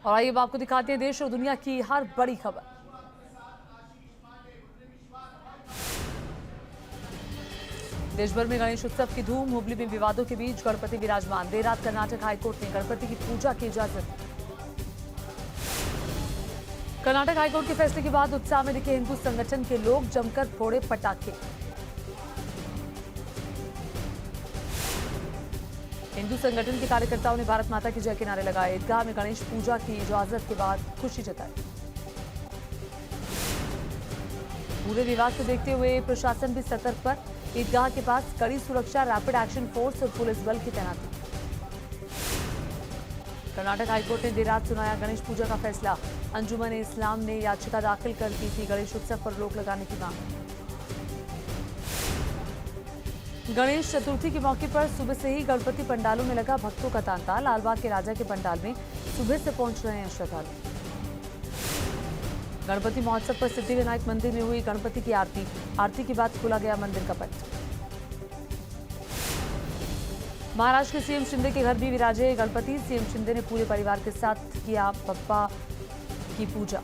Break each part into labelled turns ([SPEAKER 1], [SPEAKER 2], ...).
[SPEAKER 1] और आइए अब आपको दिखाते हैं देश और दुनिया की हर बड़ी खबर। देश भर में गणेश उत्सव की धूम। हुबली में विवादों के बीच गणपति विराजमान। देर रात कर्नाटक हाईकोर्ट ने गणपति की पूजा की इजाजत दी। कर्नाटक हाईकोर्ट के फैसले के बाद उत्साह में दिखे हिंदू संगठन के लोग, जमकर फोड़े पटाखे। हिंदू संगठन के कार्यकर्ताओं ने भारत माता की जय के नारे लगाए। ईदगाह में गणेश पूजा की इजाजत के बाद खुशी जताई। पूरे विवाद को देखते हुए प्रशासन भी सतर्क पर। ईदगाह के पास कड़ी सुरक्षा, रैपिड एक्शन फोर्स और पुलिस बल की तैनाती। कर्नाटक हाईकोर्ट ने देर रात सुनाया गणेश पूजा का फैसला। अंजुमन इस्लाम ने याचिका दाखिल कर की थी गणेश उत्सव पर रोक लगाने की मांग। गणेश चतुर्थी के मौके पर सुबह से ही गणपति पंडालों में लगा भक्तों का तांता। लालबाग के राजा के पंडाल में सुबह से पहुंच रहे हैं श्रद्धालु। गणपति महोत्सव पर सिद्धिविनायक मंदिर में हुई गणपति की आरती। आरती के बाद खोला गया मंदिर का पट। महाराष्ट्र के सीएम शिंदे के घर भी विराजे गणपति। सीएम शिंदे ने पूरे परिवार के साथ किया बप्पा की पूजा।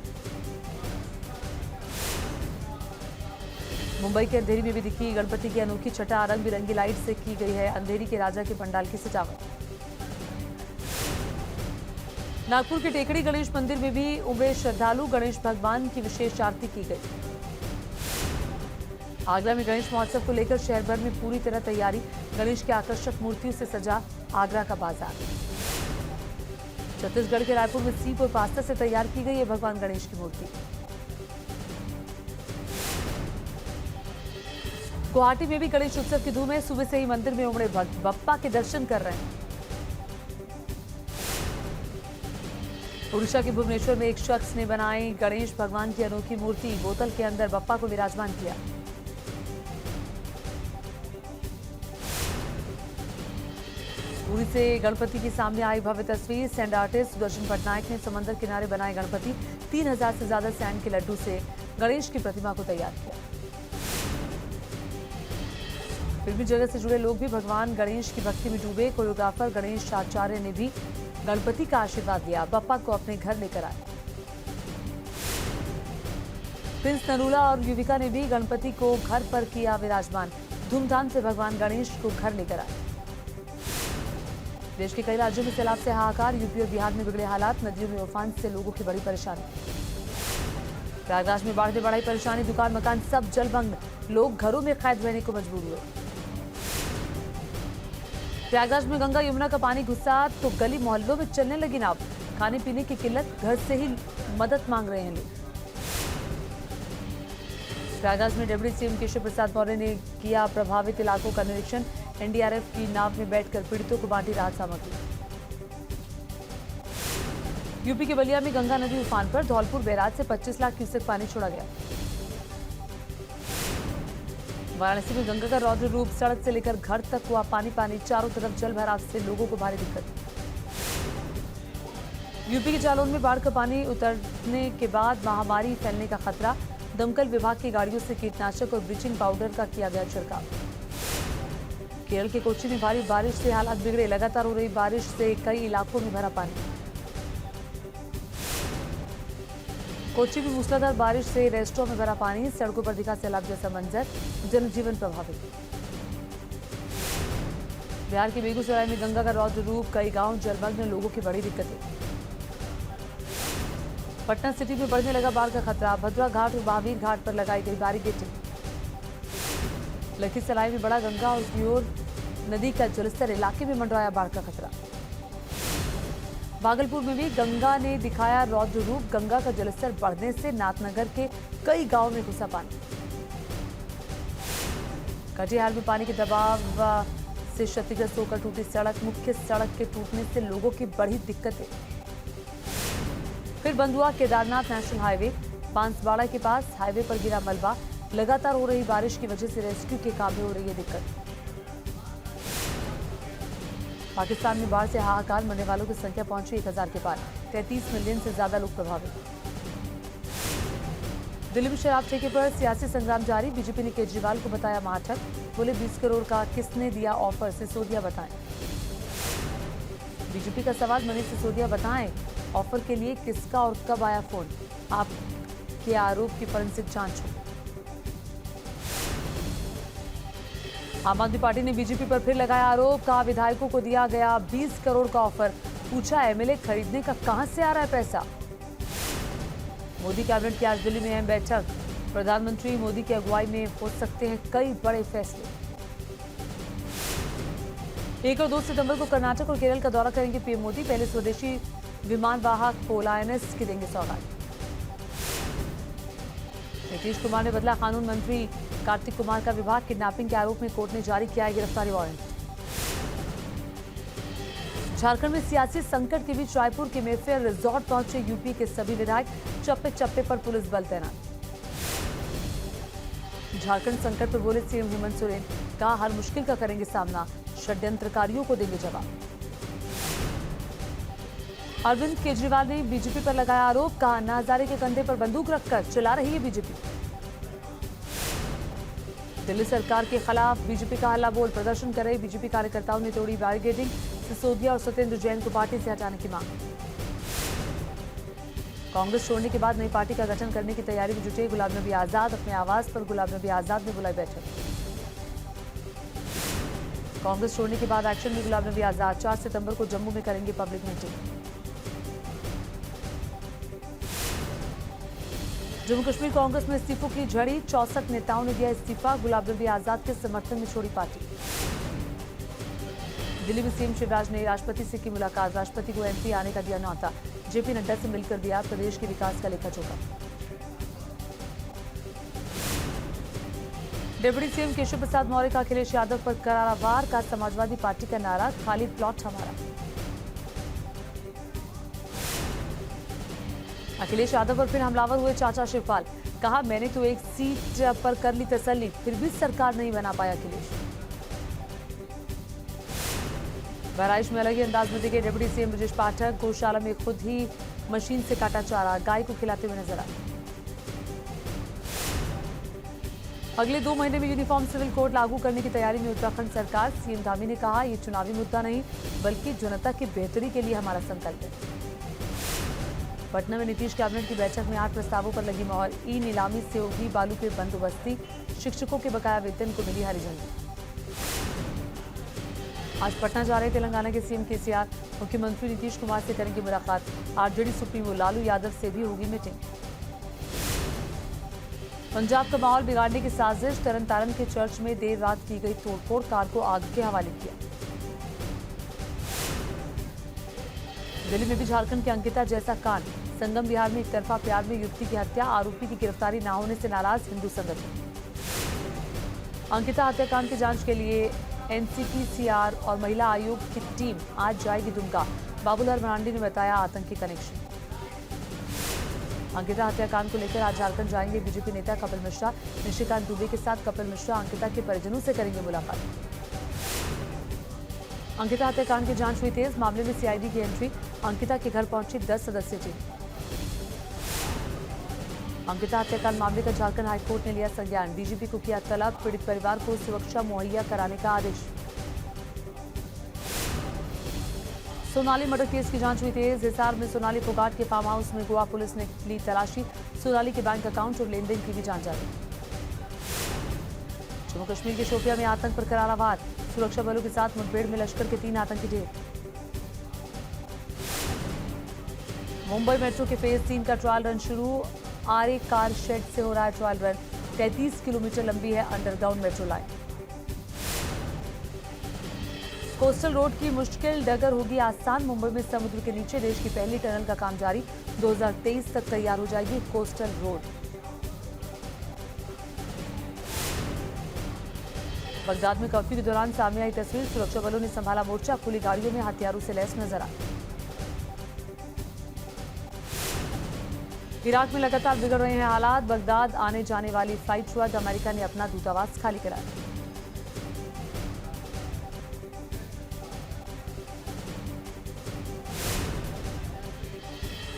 [SPEAKER 1] मुंबई के अंधेरी में भी दिखी गणपति की अनोखी छटा। रंग बिरंगी लाइट से की गई है अंधेरी के राजा के पंडाल की सजावट। नागपुर के टेकड़ी गणेश मंदिर में भी उमड़े श्रद्धालु। गणेश भगवान की विशेष आरती की गई। आगरा में गणेश महोत्सव को लेकर शहर भर में पूरी तरह तैयारी। गणेश की आकर्षक मूर्तियों से सजा आगरा का बाजार। छत्तीसगढ़ के रायपुर में सीप और पास्ता से तैयार की गई है भगवान गणेश की मूर्ति। गुवाहाटी में भी गणेश उत्सव की धूम है। सुबह से ही मंदिर में उमड़े भक्त बप्पा के दर्शन कर रहे हैं। ओडिशा के भुवनेश्वर में एक शख्स ने बनाई गणेश भगवान की अनोखी मूर्ति। बोतल के अंदर बप्पा को विराजमान किया। पुरी से गणपति के सामने आई भव्य तस्वीर। सैंड आर्टिस्ट सुदर्शन पटनायक ने समंदर किनारे बनाए गणपति। 3000 से ज्यादा सैंड के लड्डू से गणेश की प्रतिमा को तैयार किया। फिल्मी जगत से जुड़े लोग भी भगवान गणेश की भक्ति में डूबे। कोरियोग्राफर गणेश आचार्य ने भी गणपति का आशीर्वाद लिया। बप्पा को अपने घर लेकर आए। प्रिंस नरूला और युविका ने भी गणपति को घर पर किया विराजमान। धूमधाम से भगवान गणेश को घर लेकर आए। देश के कई राज्यों में सैलाब से हाहाकार। यूपी और बिहार में बिगड़े हालात। नदियों में उफान से लोगों की बड़ी परेशानी। प्रयागराज में बाढ़ से बढ़ी परेशानी। दुकान मकान सब जलमग्न। लोग घरों में कैद रहने को मजबूर हुए। प्रयागराज में गंगा यमुना का पानी घुसा तो गली मोहल्लों में चलने लगी नाव। खाने पीने की किल्लत, घर से ही मदद मांग रहे हैं लोग। प्रयागराज में डिप्टी सीएम केशव प्रसाद मौर्य ने किया प्रभावित इलाकों का निरीक्षण। एनडीआरएफ की नाव में बैठकर पीड़ितों को बांटी राहत सामग्री। यूपी के बलिया में गंगा नदी उफान पर। धौलपुर बैराज से 25 लाख क्यूसेक पानी छोड़ा गया। वाराणसी में गंगा का रौद्र रूप। सड़क से लेकर घर तक हुआ पानी पानी। चारों तरफ जल भराव से लोगों को भारी दिक्कत। यूपी के जालौन में बाढ़ का पानी उतरने के बाद महामारी फैलने का खतरा। दमकल विभाग की गाड़ियों से कीटनाशक और ब्लीचिंग पाउडर का किया गया छिड़काव। केरल के कोच्चि में भारी बारिश से हालात बिगड़े। लगातार हो रही बारिश से कई इलाकों में भरा पानी। कोच्चि में मूसलाधार बारिश से रेस्टोरेंट में भरा पानी। सड़कों पर दिखा सैलाब जैसा मंजर। जनजीवन प्रभावित। बिहार के बेगूसराय में गंगा का रौद्र रूप। कई गांव जलमग्न। लोगों की बड़ी दिक्कतें। पटना सिटी में बढ़ने लगा बाढ़ का खतरा। भद्रा घाट और महावीर घाट पर लगाई गई बैरिकेडिंग। लखीसराय में बड़ा गंगा और दियोर नदी का जलस्तर। इलाके में मंडराया बाढ़ का खतरा। भागलपुर में भी गंगा ने दिखाया रौद्र रूप। गंगा का जलस्तर बढ़ने से नाथनगर के कई गांवों में घुसा पानी। कटिहार में पानी के दबाव से क्षतिग्रस्त होकर टूटी सड़क। मुख्य सड़क के टूटने से लोगों की बड़ी दिक्कतें। फिर बंद हुआ केदारनाथ नेशनल हाईवे। बांसवाड़ा के पास हाईवे पर गिरा मलबा। लगातार हो रही बारिश की वजह से रेस्क्यू के काम में हो रही है दिक्कत। पाकिस्तान में बाढ़ से हाहाकार। मरने वालों की संख्या पहुंची 1000 के पार। 33 मिलियन से ज्यादा लोग प्रभावित। दिल्ली में शराब ठेके पर सियासी संग्राम जारी। बीजेपी ने केजरीवाल को बताया महाठग। बोले 20 करोड़ का किसने दिया ऑफर, सिसोदिया बताएं। बीजेपी का सवाल, मनीष सिसोदिया बताएं ऑफर के लिए किसका और कब आया फोन, आपके आरोप की फोरेंसिक जांच हो। आम आदमी पार्टी ने बीजेपी पर फिर लगाया आरोप, कहा विधायकों को दिया गया 20 करोड़ का ऑफर, पूछा एमएलए खरीदने का कहां से आ रहा है पैसा। मोदी कैबिनेट की आज दिल्ली में अहम बैठक, प्रधानमंत्री मोदी की अगुवाई में हो सकते हैं कई बड़े फैसले। 1 और 2 सितंबर को कर्नाटक और केरल का दौरा करेंगे पीएम मोदी, पहले स्वदेशी विमान वाहक पोलायनस की देंगे सौगात। नीतीश कुमार ने बदला कानून मंत्री कार्तिक कुमार का विभाग, किडनैपिंग के आरोप में कोर्ट ने जारी किया है गिरफ्तारी वारंट। झारखंड में सियासी संकट के बीच रायपुर के मेफेयर रिजॉर्ट पहुंचे यूपी के सभी विधायक, चप्पे चप्पे पर पुलिस बल तैनात। झारखंड संकट पर बोले सीएम हेमंत सोरेन, कहा हर मुश्किल का करेंगे सामना, षड्यंत्रकारियों को देंगे जवाब। अरविंद केजरीवाल ने बीजेपी पर लगाया आरोप, कहा अन्ना हजारे के कंधे पर बंदूक रखकर चला रही है बीजेपी। दिल्ली सरकार के खिलाफ बीजेपी का हल्ला बोल, प्रदर्शन कर रहे बीजेपी कार्यकर्ताओं ने तोड़ी बैरिकेडिंग, सिसोदिया और सत्येंद्र जैन को पार्टी से हटाने की मांग। कांग्रेस छोड़ने के बाद नई पार्टी का गठन करने की तैयारी में जुटे गुलाम नबी आजाद, अपने आवास पर गुलाम नबी आजाद ने बुलाई बैठक। कांग्रेस छोड़ने के बाद एक्शन में गुलाम नबी आजाद 4 सितंबर को जम्मू में करेंगे पब्लिक मीटिंग। जम्मू कश्मीर कांग्रेस में इस्तीफों की झड़ी, 64 नेताओं ने दिया इस्तीफा, गुलाम नबी आजाद के समर्थन में छोड़ी पार्टी। दिल्ली में सीएम शिवराज ने राष्ट्रपति से की मुलाकात, राष्ट्रपति को एमपी आने का दिया न्यौता, जेपी नड्डा से मिलकर दिया प्रदेश के विकास का लेखा जोखा। डिप्टी सीएम केशव प्रसाद मौर्य का अखिलेश यादव पर करारा वार, का समाजवादी पार्टी का नारा, खाली प्लॉट हमारा। अखिलेश यादव पर फिर हमलावर हुए चाचा शिवपाल, कहा मैंने तो एक सीट पर कर ली तसल्ली, फिर भी सरकार नहीं बना पाया अखिलेश। बहराइच में अलग ही अंदाज में दिखे डिप्टी सीएम ब्रजेश पाठक, गौशाला में खुद ही मशीन से काटा चारा, गाय को खिलाते हुए नजर आए। अगले 2 महीने में यूनिफॉर्म सिविल कोड लागू करने की तैयारी में उत्तराखंड सरकार, सीएम धामी ने कहा यह चुनावी मुद्दा नहीं बल्कि जनता की बेहतरी के लिए हमारा संकल्प है। पटना में नीतीश कैबिनेट की बैठक में 8 प्रस्तावों पर लगी मोहर, ई नीलामी से होगी बालू के बंदोबस्ती, शिक्षकों के बकाया वेतन को मिली हरी झंडी। आज पटना जा रहे तेलंगाना के सीएम केसीआर, मुख्यमंत्री नीतीश कुमार से करेंगे मुलाकात, आरजेडी सुप्रीमो लालू यादव से भी होगी मीटिंग। पंजाब का माहौल बिगाड़ने की साजिश, तरन तारण के चर्च में देर रात की गई तोड़फोड़, कार को आग के हवाले किया। दिल्ली में भी झारखंड के अंकिता जैसा कांड, संगम बिहार में एक तरफा प्यार में युवती की हत्या, आरोपी की गिरफ्तारी न होने से नाराज हिंदू संगठन। अंकिता हत्याकांड की जांच के लिए एनसीपीसीआर और महिला आयोग की टीम आज जाएगी दुमका, बाबूलाल मरांडी ने बताया आतंकी कनेक्शन। अंकिता हत्याकांड को लेकर आज झारखंड जाएंगे बीजेपी नेता कपिल मिश्रा, निशिकांत दुबे के साथ कपिल मिश्रा अंकिता के परिजनों से करेंगे मुलाकात। अंकिता हत्याकांड की जांच हुई तेज, मामले में सीआईडी की एंट्री, अंकिता के घर पहुंची 10 सदस्यीय टीम। अंकिता हत्याकांड मामले का झारखंड हाईकोर्ट ने लिया संज्ञान, डीजीपी को किया तलब, पीड़ित परिवार को सुरक्षा मुहैया कराने का आदेश। सोनाली मर्डर केस की जांच हुई तेज, हिसार में सोनाली फोगाट के फार्म हाउस में गोवा पुलिस ने ली तलाशी, सोनाली के बैंक अकाउंट और लेनदेन की भी जांच जारी। जम्मू कश्मीर के शोपियां में आतंक पर करारा वार, सुरक्षा बलों के साथ मुठभेड़ में लश्कर के 3 आतंकी ढेर। मुंबई मेट्रो के फेज 3 का ट्रायल रन शुरू, आरे कार शेड से हो रहा है ट्रायल रन, 33 किलोमीटर लंबी है underground metro line. Coastal road की मुश्किल डगर होगी आसान, मुंबई में समुद्र के नीचे देश की पहली टनल का काम जारी, 2023 तक तैयार हो जाएगी कोस्टल रोड। बगदाद में कर्फ्यू के दौरान सामने आई तस्वीर, सुरक्षा बलों ने संभाला मोर्चा, खुली गाड़ियों में हथियारों से लैस नजर आए। इराक में लगातार बिगड़ रहे हैं हालात, बगदाद आने जाने वाली फ्लाइट रद्द, अमेरिका ने अपना दूतावास खाली कराया।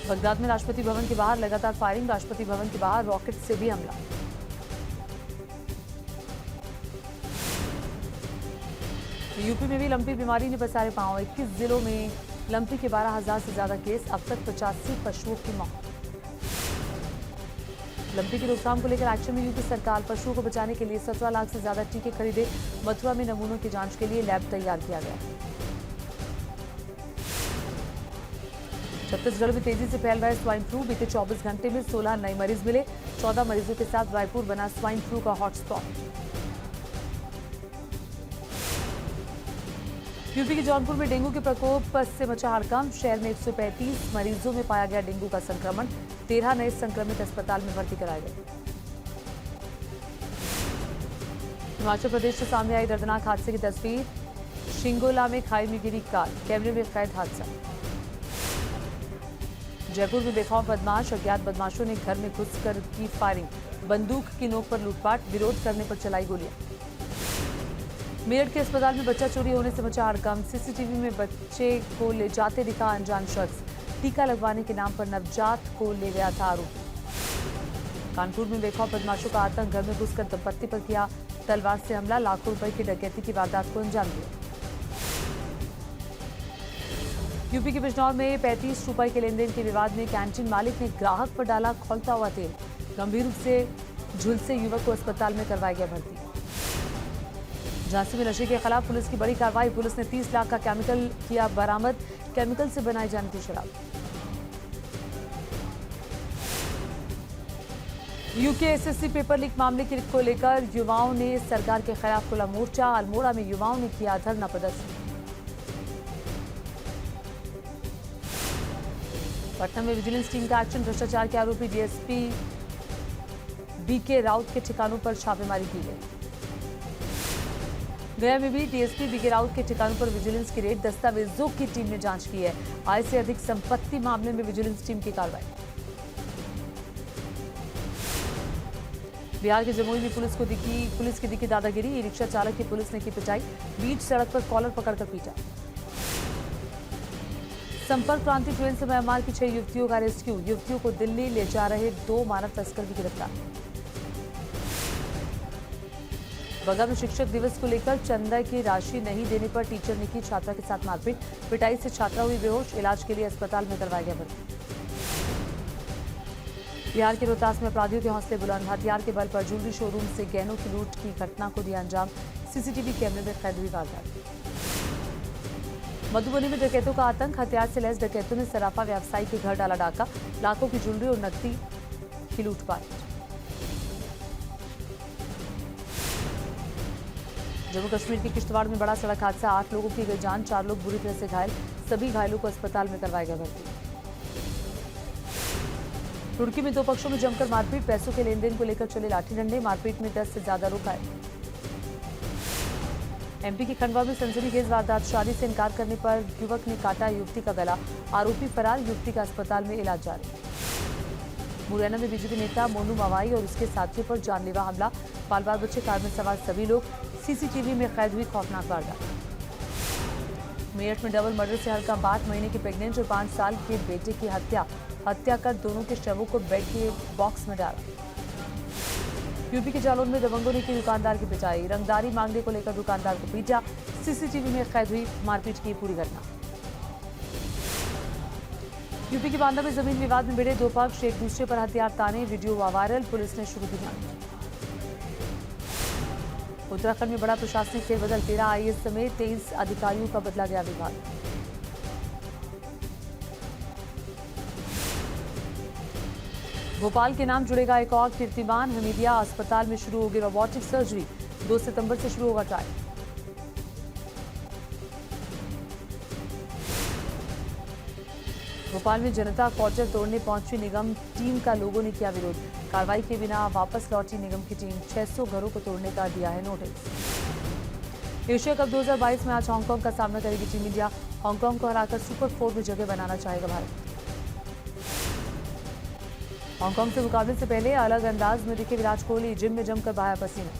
[SPEAKER 1] बगदाद में राष्ट्रपति भवन के बाहर लगातार फायरिंग, राष्ट्रपति भवन के बाहर रॉकेट से भी हमला। यूपी में भी लंपी बीमारी ने पसारे पांव, 21 जिलों में लंपी के 12,000 से ज्यादा केस, अब तक 85 पशुओं की मौत। लंपी की रोकथाम को लेकर एक्शन में यूपी सरकार, पशुओं को बचाने के लिए 17 लाख से ज्यादा टीके खरीदे। मथुरा में नमूनों की जांच के लिए लैब तैयार किया गया। छत्तीसगढ़ में तेजी से फैल रहा है स्वाइन फ्लू। बीते 24 घंटे में 16 नए मरीज मिले। 14 मरीजों के साथ रायपुर बना स्वाइन फ्लू का हॉटस्पॉट। यूपी के जौनपुर में डेंगू के प्रकोप से मचा हड़कंप। शहर में 135 मरीजों में पाया गया डेंगू का संक्रमण। 13 नए संक्रमित अस्पताल में भर्ती कराए गए। हिमाचल प्रदेश से सामने आई दर्दनाक हादसे की तस्वीर। शिंगोला में खाई में गिरी कार, कैमरे में कैद हादसा। जयपुर में बेखौफ बदमाश, अज्ञात बदमाशों ने घर में घुसकर की फायरिंग। बंदूक की नोक पर लूटपाट, विरोध करने पर चलाई गोलियां। मेरठ के अस्पताल में बच्चा चोरी होने से मचा हड़कंप। सीसीटीवी में बच्चे को ले जाते दिखा अनजान शख्स। टीका लगवाने के नाम पर नवजात को ले गया था आरोपी। कानपुर में बेखौफ बदमाशों का आतंक, घर में घुसकर दंपत्ति पर किया तलवार से हमला। लाखों रुपए की डकैती की वारदात को अंजाम दिया। यूपी के बिजनौर में 35 रुपए के लेनदेन के विवाद में कैंटीन मालिक ने ग्राहक पर डाला खौलता हुआ तेल। गंभीर रूप से झुलसे युवक को अस्पताल में करवाया गया भर्ती। झांसी में नशे के खिलाफ पुलिस की बड़ी कार्रवाई। पुलिस ने 30 लाख का केमिकल किया बरामद। केमिकल से बनाई जाने की शराब। यूके एसएससी पेपर लीक मामले को लेकर युवाओं ने सरकार के खिलाफ खुला मोर्चा। अल्मोड़ा में युवाओं ने किया धरना प्रदर्शन। पटना में विजिलेंस टीम का एक्शन। भ्रष्टाचार के आरोपी डीएसपी बीके राउत के ठिकानों पर छापेमारी की गई। गया में भी डीएसपी बीके राउत के ठिकानों पर विजिलेंस की रेड। दस्तावेजों की टीम ने जांच की है। आय से अधिक संपत्ति मामले में विजिलेंस टीम की कार्रवाई। बिहार के जमुई में पुलिस की दिखी दादागिरी। ई रिक्शा चालक की पुलिस ने की पिटाई। बीच सड़क पर कॉलर पकड़कर पीटा। संपर्क क्रांति ट्रेन से म्यांमार की 6 युवतियों का रेस्क्यू। युवतियों को दिल्ली ले जा रहे 2 मानव तस्कर भी गिरफ्तार। बगा में शिक्षक दिवस को लेकर चंदा की राशि नहीं देने पर टीचर ने की छात्रा के साथ मारपीट। पिटाई से छात्रा हुई बेहोश। इलाज के लिए अस्पताल में करवाया गया भर्ती। बिहार के रोहतास में अपराधियों के हौसले बुलंद। हथियार के बल पर ज्वेलरी शोरूम से गहनों की लूट की घटना को दिया अंजाम। सीसीटीवी कैमरे में कैद हुई वारदात। मधुबनी में डकैतों का आतंक। हथियार से लैस डकैतों ने सराफा व्यवसायी के घर डाला डाका। लाखों की ज्वेलरी और नकदी की लूटपाट। जम्मू कश्मीर के किश्तवाड़ में बड़ा सड़क हादसा। 8 लोगों की गई जान, 4 लोग बुरी तरह से घायल। सभी घायलों को अस्पताल में करवाया गया भर्ती। रुड़की में 2 पक्षों में जमकर मारपीट। पैसों के लेनदेन को लेकर चले लाठी डंडे। मारपीट में 10 से ज्यादा लोग घायल। एमपी की खंडवा में सनसनीखेज वारदात। शादी से इनकार करने पर युवक ने काटा युवती का गला। आरोपी फरार। युवती का अस्पताल में इलाज जारी। मुरैना में बीजेपी नेता मोनू मवाई और उसके साथियों पर जानलेवा हमला। बाल बच्चे कार में सवार सभी लोग। सीसीटीवी में कैद हुई खौफनाक वारदात। मेरठ में डबल मर्डर से हल्का 8 महीने की प्रेग्नेंट और 5 साल के बेटे की हत्या कर दोनों के शवों को बेड के बॉक्स में डाला। यूपी के जालौन में दबंगों ने की दुकानदार की पिटाई। रंगदारी मांगने को लेकर दुकानदार को पीटा। सीसीटीवी में कैद हुई मारपीट की पूरी घटना। यूपी के बांदा में जमीन विवाद में भिड़े 2 पक्ष। एक दूसरे पर हथियार ताने। वीडियो हुआ वायरल। पुलिस ने शुरू की जांच। उत्तराखंड में बड़ा प्रशासनिक फेरबदल। 13 आईएएस समेत 23 अधिकारियों का बदला गया विभाग। भोपाल के नाम जुड़ेगा एक और कीर्तिमान। हमीदिया अस्पताल में शुरू होगी रोबोटिक सर्जरी। 2 सितंबर से शुरू होगा ट्रायल। भोपाल में जनता क्वार्टर तोड़ने पहुंची निगम टीम का लोगों ने किया विरोध। कार्रवाई के बिना वापस लौटी निगम की टीम। 600 घरों को तोड़ने का दिया है नोटिस। एशिया कप 2022 में आज हांगकांग का सामना करेगी टीम इंडिया। हांगकांग को हराकर सुपर 4 में जगह बनाना चाहेगा भारत। हांगकांग से मुकाबले से पहले अलग अंदाज में दिखे विराट कोहली। जिम में जमकर बहाया पसीना।